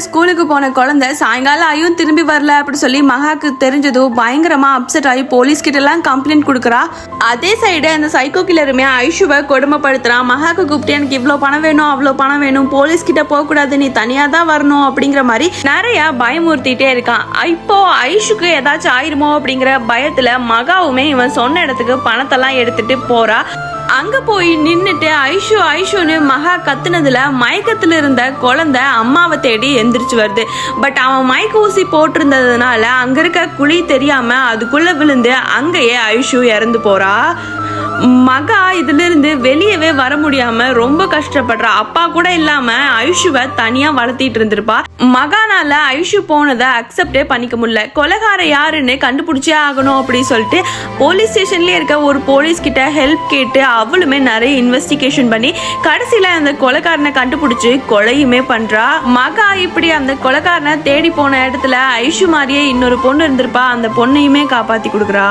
ஸ்கூலுக்கு போன குழந்தை சாயங்காலம் ஆயும் திரும்பி வரல அப்படி சொல்லி மகாக்கு தெரிஞ்சதும் பயங்கரமா அப்செட் ஆகி போலீஸ் கிட்ட எல்லாம் கம்ப்ளைண்ட் கொடுக்குறா. அதே சைடு அந்த சைக்கோ கில்லருமே ஐஷுவை கொடுமைப்படுத்துறான். மகாக்கு கூப்பிட்டு எனக்கு இவ்வளவு பணம் வேணும் அவ்வளவு பணம் வேணும், போலீஸ் கிட்ட போக கூடாது, நீ தனியா தான் வரணும் அப்படிங்கிற மாதிரி நிறைய பயமுறுத்திட்டே இருக்கான். இப்போ ஐஷுக்கு ஏதாச்சும் ஆயிருமோ அப்படிங்கிற பயத்துல மகாவுமே இவன் சொன்ன இடத்துக்கு பணத்தெல்லாம் எடுத்துட்டு போறா. அங்க போய் நின்னுட்டு ஐஷு ஐஷுன்னு மகா கத்துனதுல மயக்கத்துல இருந்த குழந்தை அம்மாவை தேடி எந்திரிச்சு வருது. பட் அவன் மயக்க ஊசி போட்டிருந்ததுனால அங்க இருக்க குழி தெரியாம அதுக்குள்ள விழுந்து அங்கேயே ஐஷு இறந்து போறா. மகா இதுல இருந்து வெளியவே வர முடியாம ரொம்ப கஷ்டப்படுறா. அப்பா கூட இல்லாம ஐஷுவை தனியா வளர்த்திட்டு இருந்திருப்பா. மகானால ஐஷு போனதை அக்செப்டே பண்ணிக்க முடியல. கொலைகார யாருன்னு கண்டுபிடிச்சே ஆகணும் அப்படின்னு சொல்லிட்டு போலீஸ் ஸ்டேஷன்லயே இருக்க ஒரு போலீஸ் கிட்ட ஹெல்ப் கேட்டு அவளுமே நிறைய இன்வெஸ்டிகேஷன் பண்ணி கடைசியில அந்த கொலைக்காரனை கண்டுபிடிச்சு கொலையுமே பண்றா. மகா இப்படி அந்த கொலைக்காரனை தேடி போன இடத்துல ஐஷு மாதிரியே இன்னொரு பொண்ணு இருந்திருப்பா. அந்த பொண்ணையுமே காப்பாத்தி கொடுக்குறா.